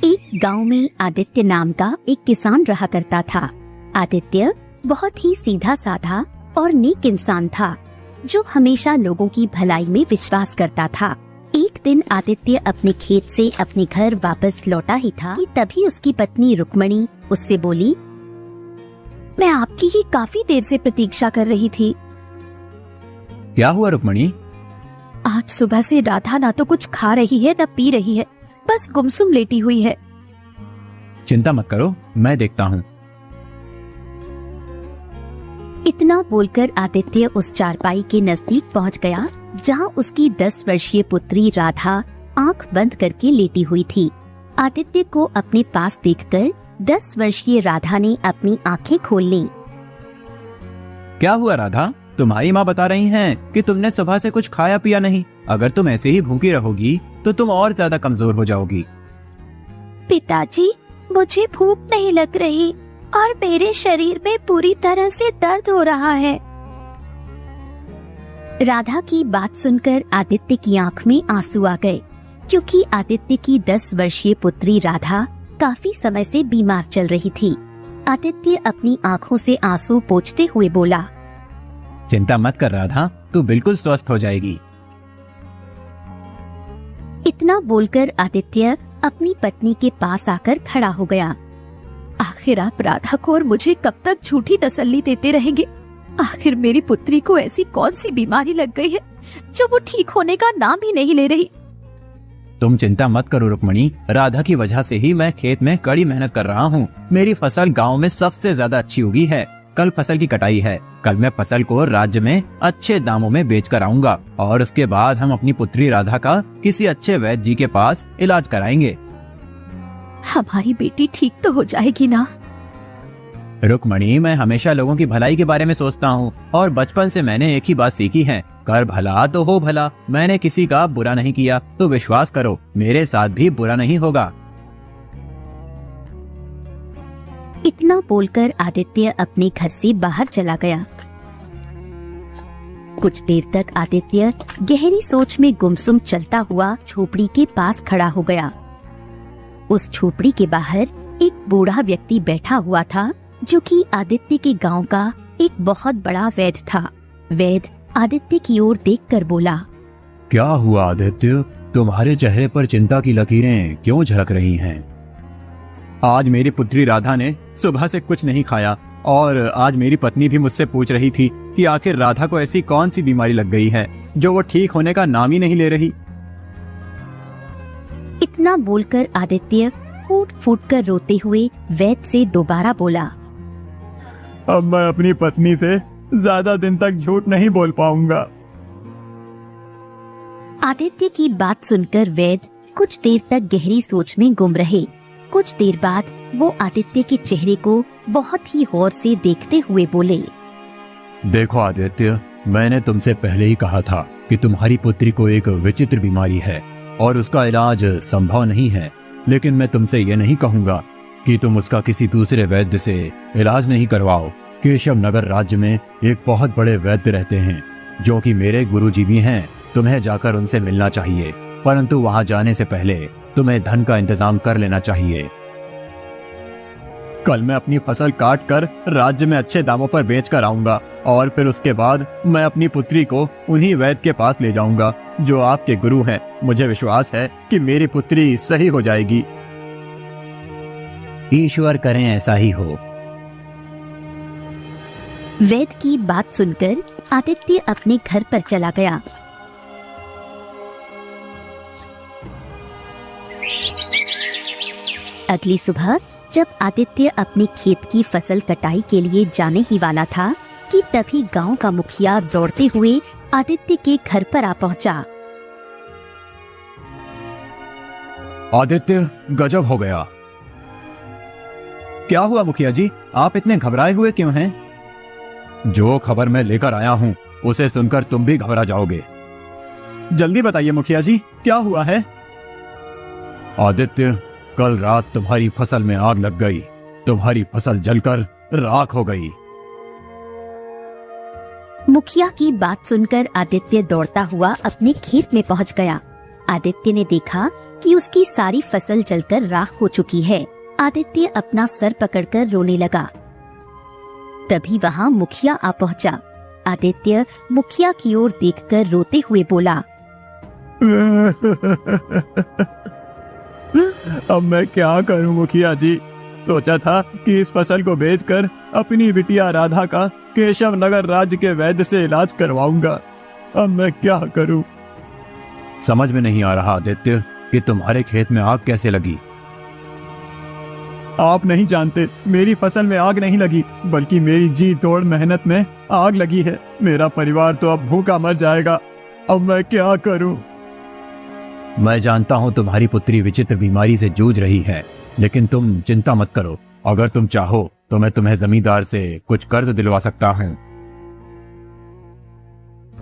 एक गांव में आदित्य नाम का एक किसान रहा करता था। आदित्य बहुत ही सीधा साधा और नेक इंसान था, जो हमेशा लोगों की भलाई में विश्वास करता था। एक दिन आदित्य अपने खेत से अपने घर वापस लौटा ही था कि तभी उसकी पत्नी रुक्मणी उससे बोली, मैं आपकी ही काफी देर से प्रतीक्षा कर रही थी। क्या हुआ रुक्मणी? आज सुबह से राधा ना तो कुछ खा रही है न पी रही है, बस गुमसुम लेटी हुई है। चिंता मत करो, मैं देखता हूँ। इतना बोलकर आदित्य उस चारपाई के नजदीक पहुंच गया, जहां उसकी 10 वर्षीय पुत्री राधा आंख बंद करके लेटी हुई थी। आदित्य को अपने पास देखकर 10 वर्षीय राधा ने अपनी आंखें खोल ली। क्या हुआ राधा? तुम्हारी माँ बता रही हैं कि तुमने सुबह से कुछ खाया पिया नहीं। अगर तुम ऐसे ही भूखी रहोगी तो तुम और ज्यादा कमजोर हो जाओगी। पिताजी, मुझे भूख नहीं लग रही और मेरे शरीर में पूरी तरह से दर्द हो रहा है। राधा की बात सुनकर आदित्य की आंख में आंसू आ गए, क्योंकि आदित्य की 10 वर्षीय पुत्री राधा काफी समय से बीमार चल रही थी। आदित्य अपनी आंखों से आंसू पोंछते हुए बोला, चिंता मत कर राधा, तू बिल्कुल स्वस्थ हो जाएगी। इतना बोलकर आदित्य अपनी पत्नी के पास आकर खड़ा हो गया। आखिर आप राधा को और मुझे कब तक झूठी तसल्ली देते रहेंगे? आखिर मेरी पुत्री को ऐसी कौन सी बीमारी लग गई है जो वो ठीक होने का नाम ही नहीं ले रही? तुम चिंता मत करो रुक्मणी, राधा की वजह से ही मैं खेत में कड़ी मेहनत कर रहा हूँ। मेरी फसल गाँव में सबसे ज्यादा अच्छी उगी है। कल फसल की कटाई है। कल मैं फसल को राज्य में अच्छे दामों में बेच कर आऊंगा और उसके बाद हम अपनी पुत्री राधा का किसी अच्छे वैद्य जी के पास इलाज कराएंगे। हमारी बेटी ठीक तो हो जाएगी ना? रुक्मणी, मैं हमेशा लोगों की भलाई के बारे में सोचता हूँ और बचपन से मैंने एक ही बात सीखी है, कर भला तो हो भला। मैंने किसी का बुरा नहीं किया, तो विश्वास करो मेरे साथ भी बुरा नहीं होगा। इतना बोलकर आदित्य अपने घर से बाहर चला गया। कुछ देर तक आदित्य गहरी सोच में गुमसुम चलता हुआ झोपड़ी के पास खड़ा हो गया। उस झोपड़ी के बाहर एक बूढ़ा व्यक्ति बैठा हुआ था, जो कि आदित्य के गांव का एक बहुत बड़ा वैद्य था। वैद्य आदित्य की ओर देखकर बोला, क्या हुआ आदित्य? तुम्हारे चेहरे पर चिंता की लकीरें क्यों झलक रही हैं? आज मेरी पुत्री राधा ने सुबह से कुछ नहीं खाया और आज मेरी पत्नी भी मुझसे पूछ रही थी कि आखिर राधा को ऐसी कौन सी बीमारी लग गई है जो वो ठीक होने का नाम ही नहीं ले रही। इतना बोलकर आदित्य फूट फूट कर रोते हुए वैद्य से दोबारा बोला, अब मैं अपनी पत्नी से ज्यादा दिन तक झूठ नहीं बोल पाऊंगा। आदित्य की बात सुनकर वैद्य कुछ देर तक गहरी सोच में गुम रहे। कुछ देर बाद वो आदित्य के चेहरे को बहुत ही गौर से देखते हुए बोले, देखो आदित्य, मैंने तुमसे पहले ही कहा था कि तुम्हारी पुत्री को एक विचित्र बीमारी है और उसका इलाज संभव नहीं है। लेकिन मैं तुमसे ये नहीं कहूँगा कि तुम उसका किसी दूसरे वैद्य से इलाज नहीं करवाओ। केशव नगर राज्य में एक बहुत बड़े वैद्य रहते हैं, जो कि मेरे गुरुजी भी हैं। तुम्हें जाकर उनसे मिलना चाहिए, परंतु वहां जाने से पहले तुम्हें धन का इंतजाम कर लेना चाहिए। कल मैं अपनी फसल काट कर राज्य में अच्छे दामों पर बेच कर आऊंगा और फिर उसके बाद मैं अपनी पुत्री को उन्हीं वैद्य के पास ले जाऊंगा जो आपके गुरु हैं। मुझे विश्वास है कि मेरी पुत्री सही हो जाएगी। ईश्वर करें ऐसा ही हो। वैद्य की बात सुनकर आदित्य अपने घर पर चला गया। अगली सुबह जब आदित्य अपने खेत की फसल कटाई के लिए जाने ही वाला था कि तभी गांव का मुखिया दौड़ते हुए आदित्य के घर पर आ पहुंचा। आदित्य, गजब हो गया। क्या हुआ मुखिया जी, आप इतने घबराए हुए क्यों हैं? जो खबर मैं लेकर आया हूं उसे सुनकर तुम भी घबरा जाओगे। जल्दी बताइए मुखिया जी, क्या हुआ है? आदित्य, कल रात तुम्हारी फसल में आग लग गई। तुम्हारी फसल जलकर राख हो गई। मुखिया की बात सुनकर आदित्य दौड़ता हुआ अपने खेत में पहुंच गया। आदित्य ने देखा कि उसकी सारी फसल जलकर राख हो चुकी है। आदित्य अपना सर पकड़कर रोने लगा। तभी वहाँ मुखिया आ पहुँचा। आदित्य मुखिया की ओर देखकर रोते हुए बोला, अब मैं क्या करूं मुखिया जी। सोचा था कि इस फसल को बेचकर अपनी बिटिया राधा का केशव नगर राज्य के वैद्य से इलाज करवाऊंगा। अब मैं क्या करूं? समझ में नहीं आ रहा आदित्य कि तुम्हारे खेत में आग कैसे लगी। आप नहीं जानते, मेरी फसल में आग नहीं लगी, बल्कि मेरी जी तोड़ मेहनत में आग लगी है। मेरा परिवार तो अब भूखा मर जाएगा। अब मैं क्या करूं? मैं जानता हूं तुम्हारी पुत्री विचित्र बीमारी से जूझ रही है, लेकिन तुम चिंता मत करो। अगर तुम चाहो तो मैं तुम्हें जमींदार से कुछ कर्ज दिलवा सकता हूं।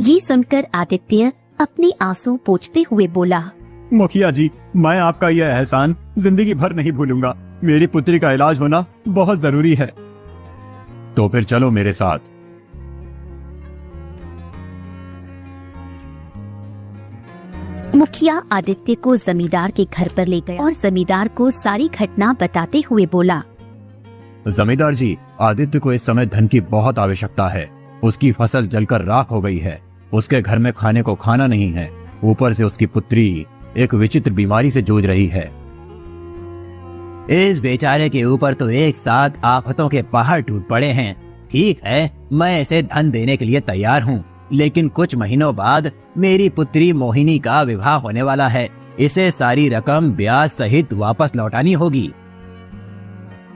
ये सुनकर आदित्य अपने आंसू पोंछते हुए बोला, मुखिया जी, मैं आपका यह एहसान जिंदगी भर नहीं भूलूंगा। मेरी पुत्री का इलाज होना बहुत जरूरी है। तो फिर चलो मेरे साथ। मुखिया आदित्य को जमींदार के घर पर ले गया और जमींदार को सारी घटना बताते हुए बोला, जमींदार जी, आदित्य को इस समय धन की बहुत आवश्यकता है। उसकी फसल जलकर राख हो गई है। उसके घर में खाने को खाना नहीं है। ऊपर से उसकी पुत्री एक विचित्र बीमारी से जूझ रही है। इस बेचारे के ऊपर तो एक साथ आफतों के पहाड़ टूट पड़े हैं। ठीक है, मैं इसे धन देने के लिए तैयार हूँ, लेकिन कुछ महीनों बाद मेरी पुत्री मोहिनी का विवाह होने वाला है। इसे सारी रकम ब्याज सहित वापस लौटानी होगी।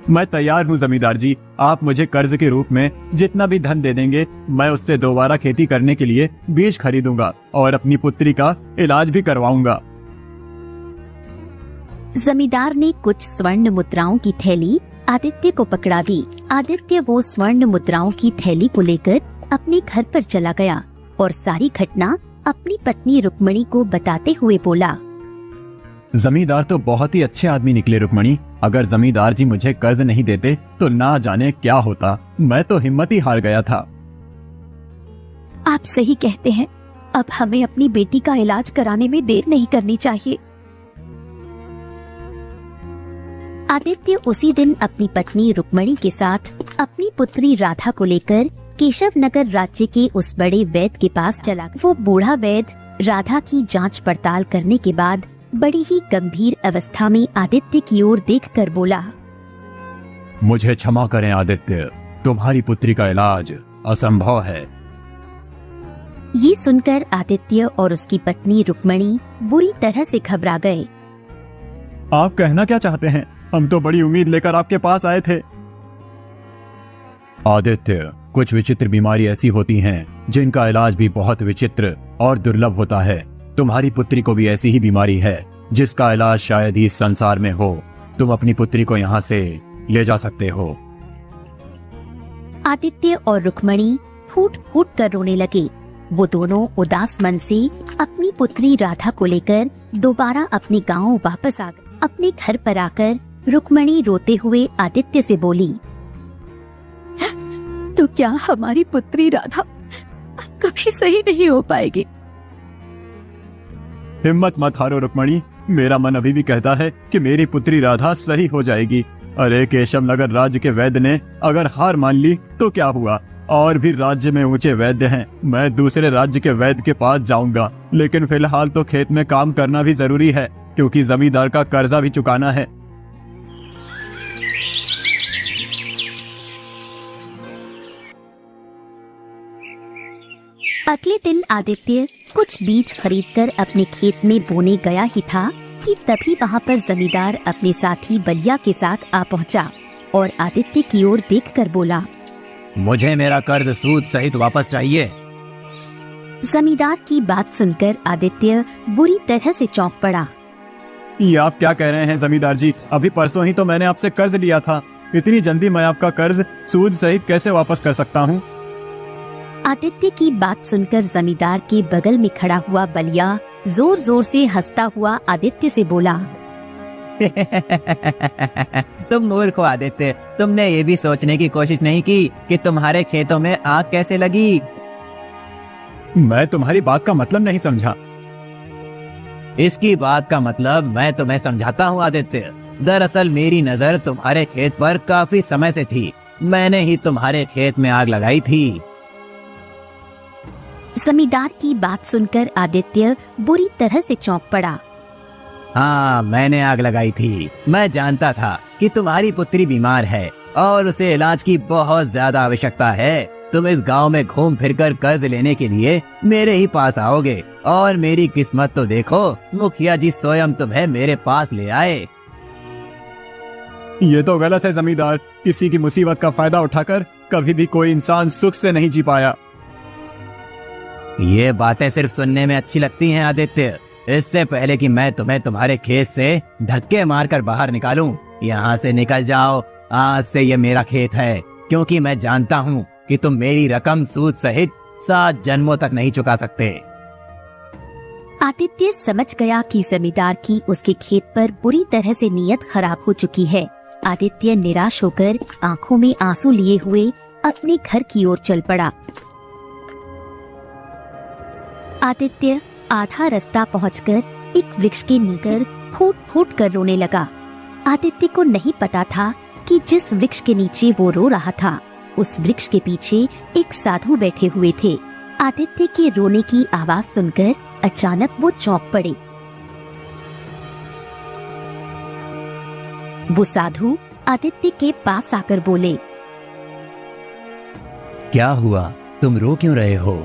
मैं तैयार हूँ जमींदार जी। आप मुझे कर्ज के रूप में जितना भी धन दे देंगे, मैं उससे दोबारा खेती करने के लिए बीज खरीदूंगा और अपनी पुत्री का इलाज भी करवाऊंगा। जमींदार ने कुछ स्वर्ण मुद्राओं की थैली आदित्य को पकड़ा दी। आदित्य वो स्वर्ण मुद्राओं की थैली को लेकर अपने घर पर चला गया और सारी घटना अपनी पत्नी रुक्मणी को बताते हुए बोला, जमींदार तो बहुत ही अच्छे आदमी निकले रुक्मणी। अगर जमींदार जी मुझे कर्ज नहीं देते तो ना जाने क्या होता। मैं तो हिम्मत ही हार गया था। आप सही कहते हैं। अब हमें अपनी बेटी का इलाज कराने में देर नहीं करनी चाहिए। आदित्य उसी दिन अपनी पत्नी रुक्मणी के साथ अपनी पुत्री राधा को लेकर केशव नगर राज्य के उस बड़े वैद्य के पास चला। वो बूढ़ा वैद्य राधा की जांच पड़ताल करने के बाद बड़ी ही गंभीर अवस्था में आदित्य की ओर देखकर बोला, मुझे क्षमा करें आदित्य, तुम्हारी पुत्री का इलाज असंभव है। ये सुनकर आदित्य और उसकी पत्नी रुक्मणी बुरी तरह से घबरा गए। आप कहना क्या चाहते हैं? हम तो बड़ी उम्मीद लेकर आपके पास आए थे। आदित्य, कुछ विचित्र बीमारी ऐसी होती हैं जिनका इलाज भी बहुत विचित्र और दुर्लभ होता है। तुम्हारी पुत्री को भी ऐसी ही बीमारी है जिसका इलाज शायद ही इस संसार में हो। तुम अपनी पुत्री को यहाँ से ले जा सकते हो। आदित्य और रुक्मणी फूट फूट कर रोने लगे। वो दोनों उदास मन से अपनी पुत्री राधा को लेकर दोबारा अपने गांव वापस आ गए। अपने घर पर आकर रुक्मणी रोते हुए आदित्य से बोली, तो क्या हमारी पुत्री राधा कभी सही नहीं हो पाएगी? हिम्मत मत हारो रुक्मणी। मेरा मन अभी भी कहता है कि मेरी पुत्री राधा सही हो जाएगी। अरे केशव नगर राज्य के वैद्य ने अगर हार मान ली तो क्या हुआ? और भी राज्य में ऊंचे वैद्य हैं। मैं दूसरे राज्य के वैद्य के पास जाऊंगा, लेकिन फिलहाल तो खेत में काम करना भी जरूरी है, क्योंकि जमींदार का कर्जा भी चुकाना है। अगले दिन आदित्य कुछ बीज खरीदकर अपने खेत में बोने गया ही था कि तभी वहाँ पर जमींदार अपने साथी बलिया के साथ आ पहुँचा और आदित्य की ओर देखकर बोला, मुझे मेरा कर्ज सूद सहित वापस चाहिए। जमींदार की बात सुनकर आदित्य बुरी तरह से चौंक पड़ा। ये आप क्या कह रहे हैं जमींदार जी? अभी परसों ही तो मैंने आपसे कर्ज लिया था। इतनी जल्दी मैं आपका कर्ज सूद सहित कैसे वापस कर सकता हूँ? आदित्य की बात सुनकर जमींदार के बगल में खड़ा हुआ बलिया जोर जोर से हंसता हुआ आदित्य से बोला, तुम मूर्ख हो आदित्य। तुमने ये भी सोचने की कोशिश नहीं की कि तुम्हारे खेतों में आग कैसे लगी। मैं तुम्हारी बात का मतलब नहीं समझा। इसकी बात का मतलब मैं तुम्हें समझाता हूँ आदित्य। दरअसल मेरी नजर तुम्हारे खेत पर काफी समय से थी। मैंने ही तुम्हारे खेत में आग लगाई थी। जमींदार की बात सुनकर आदित्य बुरी तरह से चौंक पड़ा। हाँ, मैंने आग लगाई थी। मैं जानता था कि तुम्हारी पुत्री बीमार है और उसे इलाज की बहुत ज्यादा आवश्यकता है। तुम इस गांव में घूम फिरकर कर्ज लेने के लिए मेरे ही पास आओगे और मेरी किस्मत तो देखो, मुखिया जी स्वयं तुम्हें मेरे पास ले आए। ये तो गलत है जमींदार। किसी की मुसीबत का फायदा उठाकर कभी भी कोई इंसान सुख से नहीं जी पाया। ये बातें सिर्फ सुनने में अच्छी लगती हैं आदित्य। इससे पहले कि मैं तुम्हें तुम्हारे खेत से धक्के मारकर बाहर निकालूं, यहाँ से निकल जाओ। आज से ये मेरा खेत है, क्योंकि मैं जानता हूँ कि तुम मेरी रकम सूद सहित 7 जन्मों तक नहीं चुका सकते। आदित्य समझ गया कि जमींदार की उसके खेत पर बुरी तरह से नीयत खराब हो चुकी है। आदित्य निराश होकर आंखों में आंसू लिए हुए अपने घर की ओर चल पड़ा। आदित्य आधा रास्ता पहुंचकर एक वृक्ष के नीचे फूट फूट कर रोने लगा। आदित्य को नहीं पता था कि जिस वृक्ष के नीचे वो रो रहा था, उस वृक्ष के पीछे एक साधु बैठे हुए थे। आदित्य के रोने की आवाज सुनकर अचानक वो चौंक पड़े। वो साधु आदित्य के पास आकर बोले, क्या हुआ? तुम रो क्यों रहे हो?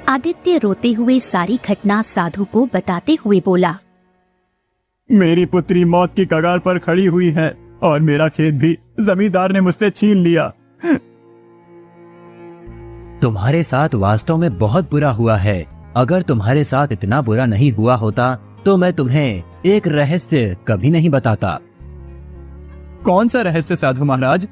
आदित्य रोते हुए सारी घटना साधु को बताते हुए बोला, मेरी पुत्री मौत की कगार पर खड़ी हुई है और मेरा खेत भी जमींदार ने मुझसे छीन लिया। तुम्हारे साथ वास्तव में बहुत बुरा हुआ है। अगर तुम्हारे साथ इतना बुरा नहीं हुआ होता तो मैं तुम्हें एक रहस्य कभी नहीं बताता। कौन सा रहस्य साधु महाराज?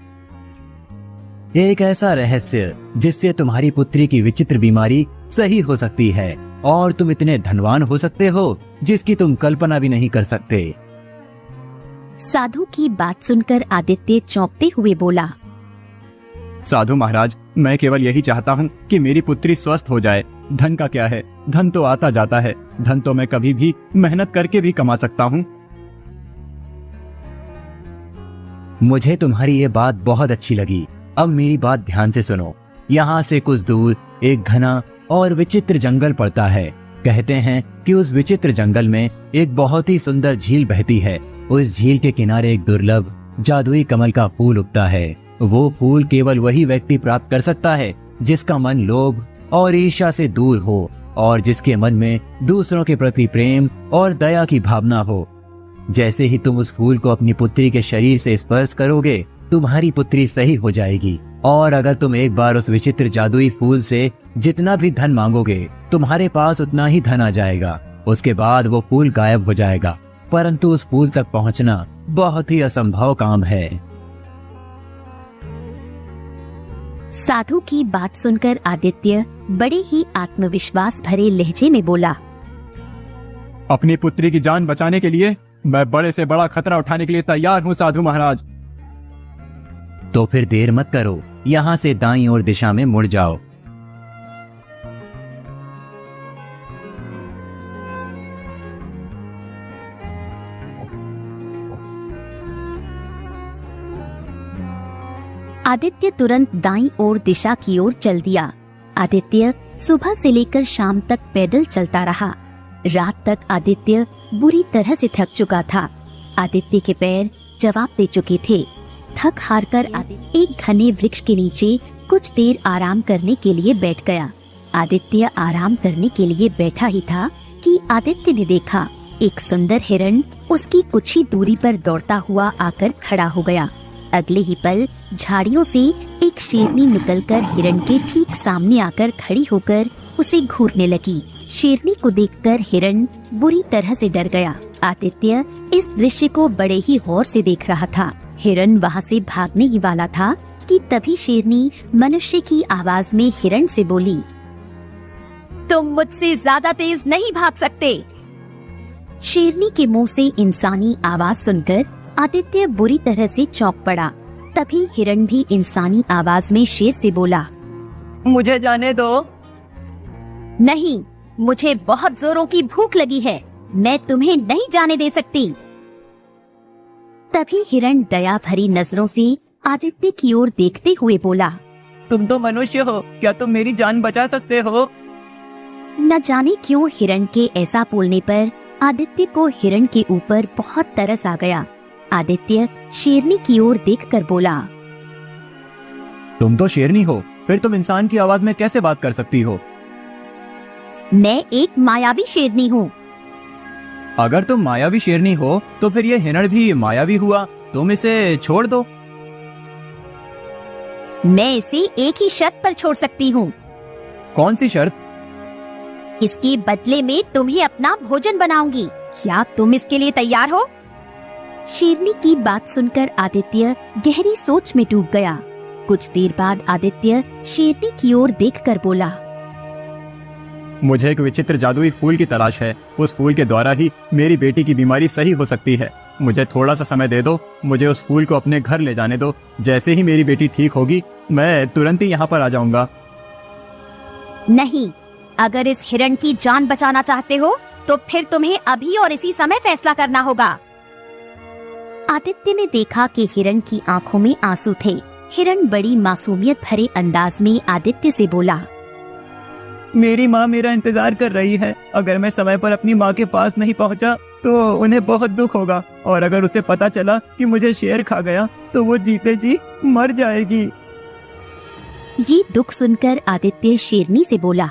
एक ऐसा रहस्य जिससे तुम्हारी पुत्री की विचित्र बीमारी सही हो सकती है और तुम इतने धनवान हो सकते हो जिसकी तुम कल्पना भी नहीं कर सकते। साधु की बात सुनकर आदित्य चौंकते हुए बोला, साधु महाराज, मैं केवल यही चाहता हूँ कि मेरी पुत्री स्वस्थ हो जाए। धन का क्या है, धन तो आता जाता है। धन तो मैं कभी भी मेहनत करके भी कमा सकता हूँ। मुझे तुम्हारी ये बात बहुत अच्छी लगी। अब मेरी बात ध्यान से सुनो। यहाँ से कुछ दूर एक घना और विचित्र जंगल पड़ता है। कहते हैं कि उस विचित्र जंगल में एक बहुत ही सुंदर झील बहती है। उस झील के किनारे एक दुर्लभ जादुई कमल का फूल उगता है। वो फूल केवल वही व्यक्ति प्राप्त कर सकता है जिसका मन लोभ और ईर्ष्या से दूर हो और जिसके मन में दूसरों के प्रति प्रेम और दया की भावना हो। जैसे ही तुम उस फूल को अपनी पुत्री के शरीर से स्पर्श करोगे, तुम्हारी पुत्री सही हो जाएगी। और अगर तुम एक बार उस विचित्र जादुई फूल से जितना भी धन मांगोगे, तुम्हारे पास उतना ही धन आ जाएगा। उसके बाद वो फूल गायब हो जाएगा, परंतु उस फूल तक पहुंचना बहुत ही असंभव काम है। साधु की बात सुनकर आदित्य बड़े ही आत्मविश्वास भरे लहजे में बोला, अपनी पुत्री की जान बचाने के लिए मैं बड़े से बड़ा खतरा उठाने के लिए तैयार हूँ साधु महाराज। तो फिर देर मत करो, यहाँ से दाईं ओर दिशा में मुड़ जाओ। आदित्य तुरंत दाईं ओर दिशा की ओर चल दिया। आदित्य सुबह से लेकर शाम तक पैदल चलता रहा। रात तक आदित्य बुरी तरह से थक चुका था। आदित्य के पैर जवाब दे चुके थे। थक हार कर आदित्य एक घने वृक्ष के नीचे कुछ देर आराम करने के लिए बैठ गया। आदित्य आराम करने के लिए बैठा ही था कि आदित्य ने देखा एक सुंदर हिरण उसकी कुछ ही दूरी पर दौड़ता हुआ आकर खड़ा हो गया। अगले ही पल झाड़ियों से एक शेरनी निकलकर हिरण के ठीक सामने आकर खड़ी होकर उसे घूरने लगी। शेरनी को देखकर हिरण बुरी तरह से डर गया। आदित्य इस दृश्य को बड़े ही गौर से देख रहा था। हिरण वहाँ से भागने ही वाला था कि तभी शेरनी मनुष्य की आवाज में हिरण से बोली, तुम मुझसे ज्यादा तेज नहीं भाग सकते। शेरनी के मुंह से इंसानी आवाज सुनकर आदित्य बुरी तरह से चौंक पड़ा। तभी हिरण भी इंसानी आवाज में शेर से बोला, मुझे जाने दो। नहीं, मुझे बहुत जोरों की भूख लगी है, मैं तुम्हें नहीं जाने दे सकती। तभी हिरण दया भरी नजरों से आदित्य की ओर देखते हुए बोला, तुम तो मनुष्य हो, क्या तुम मेरी जान बचा सकते हो? न जाने क्यों हिरण के ऐसा बोलने पर आदित्य को हिरण के ऊपर बहुत तरस आ गया। आदित्य शेरनी की ओर देखकर बोला, तुम तो शेरनी हो, फिर तुम इंसान की आवाज में कैसे बात कर सकती हो? मैं एक मायावी शेरनी हूँ। अगर तुम मायावी शेरनी हो तो फिर ये हिरण भी मायावी हुआ, तुम इसे छोड़ दो। मैं इसे एक ही शर्त पर छोड़ सकती हूँ। कौन सी शर्त? इसके बदले में तुम्हें अपना भोजन बनाऊंगी। क्या तुम इसके लिए तैयार हो? शेरनी की बात सुनकर आदित्य गहरी सोच में डूब गया। कुछ देर बाद आदित्य शेरनी की ओर देखकर बोला, मुझे एक विचित्र जादुई फूल की तलाश है। उस फूल के द्वारा ही मेरी बेटी की बीमारी सही हो सकती है। मुझे थोड़ा सा समय दे दो, मुझे उस फूल को अपने घर ले जाने दो। जैसे ही मेरी बेटी ठीक होगी मैं तुरंत ही यहाँ पर आ जाऊंगा। नहीं, अगर इस हिरण की जान बचाना चाहते हो तो फिर तुम्हें अभी और इसी समय फैसला करना होगा। आदित्य ने देखा कि हिरण की आंखों में आंसू थे। हिरण बड़ी मासूमियत भरे अंदाज में आदित्य से बोला, मेरी माँ मेरा इंतजार कर रही है। अगर मैं समय पर अपनी माँ के पास नहीं पहुँचा तो उन्हें बहुत दुख होगा, और अगर उसे पता चला कि मुझे शेर खा गया तो वो जीते जी मर जाएगी। ये दुख सुनकर आदित्य शेरनी से बोला,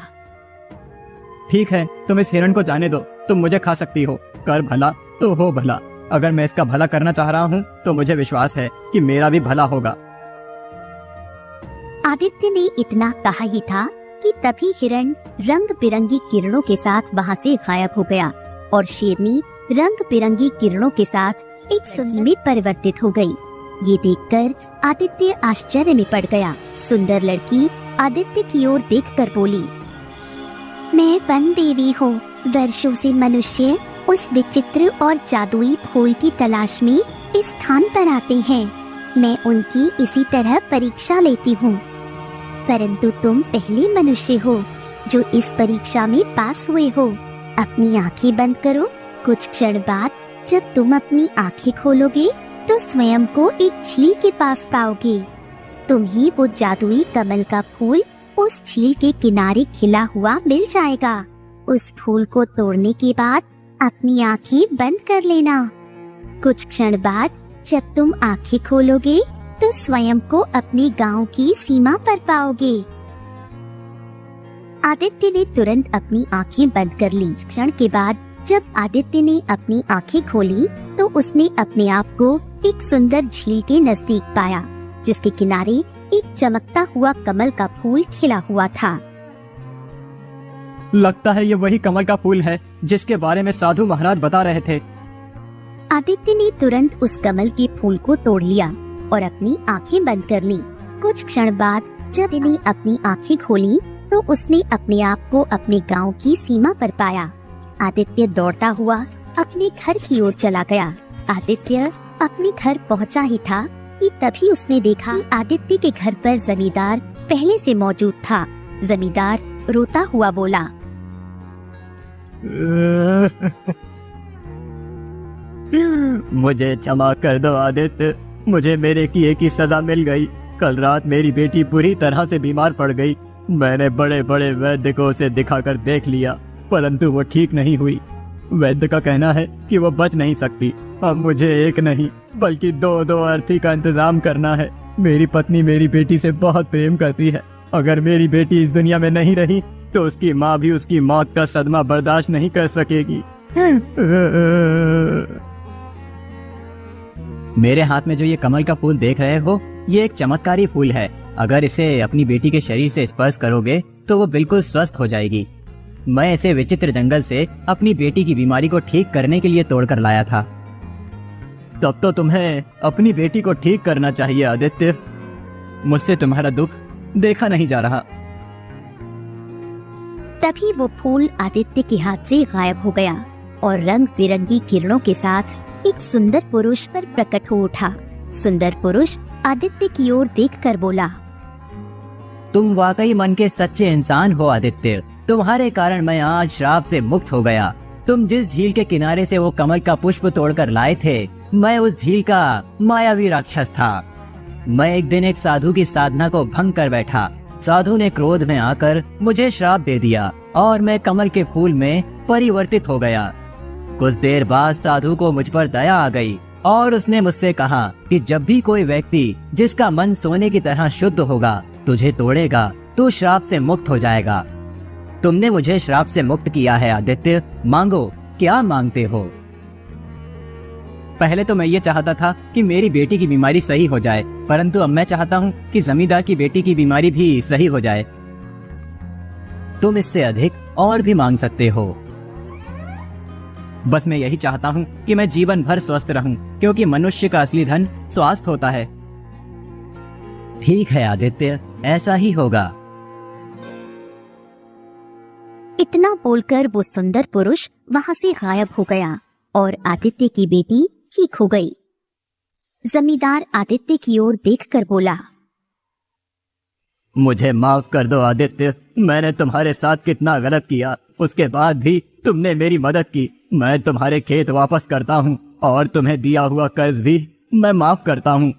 ठीक है, तुम इस हिरण को जाने दो, तुम मुझे खा सकती हो। कर भला तो हो भला। अगर मैं इसका भला करना चाह रहा हूँ तो मुझे विश्वास है कि मेरा भी भला होगा। आदित्य ने इतना कहा ही था कि तभी हिरण रंग बिरंगी किरणों के साथ वहाँ से गायब हो गया और शेरनी रंग बिरंगी किरणों के साथ एक सब्जी में परिवर्तित हो गई। ये देखकर आदित्य आश्चर्य में पड़ गया। सुंदर लड़की आदित्य की ओर देखकर बोली, मैं वन देवी हूँ। वर्षों से मनुष्य उस विचित्र और जादुई फूल की तलाश में इस स्थान पर आते हैं। मैं उनकी इसी तरह परीक्षा लेती हूँ, परंतु तुम पहले मनुष्य हो जो इस परीक्षा में पास हुए हो। अपनी आंखें बंद करो। कुछ क्षण बाद जब तुम अपनी आंखें खोलोगे तो स्वयं को एक झील के पास पाओगे। तुम्हें वो जादुई कमल का फूल उस झील के किनारे खिला हुआ मिल जाएगा। उस फूल को तोड़ने के बाद अपनी आंखें बंद कर लेना। कुछ क्षण बाद जब तुम आंखें खोलोगे तो स्वयं को अपने गांव की सीमा पर पाओगे। आदित्य ने तुरंत अपनी आंखें बंद कर ली। क्षण के बाद जब आदित्य ने अपनी आंखें खोली तो उसने अपने आप को एक सुंदर झील के नजदीक पाया, जिसके किनारे एक चमकता हुआ कमल का फूल खिला हुआ था। लगता है ये वही कमल का फूल है जिसके बारे में साधु महाराज बता रहे थे। आदित्य ने तुरंत उस कमल के फूल को तोड़ लिया और अपनी आंखें बंद कर ली। कुछ क्षण बाद जब इन्हें अपनी आंखें खोली तो उसने अपने आप को अपने गांव की सीमा पर पाया। आदित्य दौड़ता हुआ अपने घर की ओर चला गया। आदित्य अपने घर पहुंचा ही था कि तभी उसने देखा कि आदित्य के घर पर जमींदार पहले से मौजूद था। जमींदार रोता हुआ बोला, मुझे क्षमा कर दो आदित्य, मुझे मेरे किए की सजा मिल गई। कल रात मेरी बेटी बुरी तरह से बीमार पड़ गई। मैंने बड़े बड़े वैद्य को उसे दिखाकर देख लिया, परंतु वो ठीक नहीं हुई। वैद्य का कहना है कि वो बच नहीं सकती। अब मुझे एक नहीं बल्कि दो अर्थी का इंतजाम करना है। मेरी पत्नी मेरी बेटी से बहुत प्रेम करती है। अगर मेरी बेटी इस दुनिया में नहीं रही तो उसकी माँ भी उसकी मौत का सदमा बर्दाश्त नहीं कर सकेगी। मेरे हाथ में जो ये कमल का फूल देख रहे हो, ये एक चमत्कारी फूल है। अगर इसे अपनी बेटी के शरीर से स्पर्श करोगे तो वो बिल्कुल स्वस्थ हो जाएगी। मैं इसे विचित्र जंगल से अपनी बेटी की बीमारी को ठीक करने के लिए तोड़कर लाया था। तब तो तुम्हें अपनी बेटी को ठीक करना चाहिए आदित्य। मुझसे तुम्हारा दुख देखा नहीं जा रहा। तभी वो फूल आदित्य के हाथ से गायब हो गया और रंग बिरंगी किरणों के साथ एक सुंदर पुरुष पर प्रकट हो उठा। सुंदर पुरुष आदित्य की ओर देखकर बोला, तुम वाकई मन के सच्चे इंसान हो आदित्य। तुम्हारे कारण मैं आज श्राप से मुक्त हो गया। तुम जिस झील के किनारे से वो कमल का पुष्प तोड़कर लाए थे, मैं उस झील का मायावी राक्षस था। मैं एक दिन एक साधु की साधना को भंग कर बैठा। साधु ने क्रोध में आकर मुझे श्राप दे दिया और मैं कमल के फूल में परिवर्तित हो गया। कुछ देर बाद साधु को मुझ पर दया आ गई और उसने मुझसे कहा कि जब भी कोई व्यक्ति जिसका मन सोने की तरह शुद्ध होगा तुझे तोड़ेगा तो श्राप से मुक्त हो जाएगा। तुमने मुझे श्राप से मुक्त किया है आदित्य, मांगो, क्या मांगते हो? पहले तो मैं ये चाहता था कि मेरी बेटी की बीमारी सही हो जाए, परंतु अब मैं चाहता हूँ कि जमींदार की बेटी की बीमारी भी सही हो जाए। तुम इससे अधिक और भी मांग सकते हो। बस मैं यही चाहता हूँ कि मैं जीवन भर स्वस्थ रहूं, क्योंकि मनुष्य का असली धन स्वास्थ्य होता है। ठीक है आदित्य, ऐसा ही होगा। इतना बोलकर वो सुंदर पुरुष वहां से गायब हो गया और आदित्य की बेटी ठीक हो गई। जमींदार आदित्य की ओर देखकर बोला, मुझे माफ कर दो आदित्य, मैंने तुम्हारे साथ कितना गलत किया, उसके बाद भी तुमने मेरी मदद की। मैं तुम्हारे खेत वापस करता हूँ और तुम्हें दिया हुआ कर्ज भी मैं माफ करता हूँ।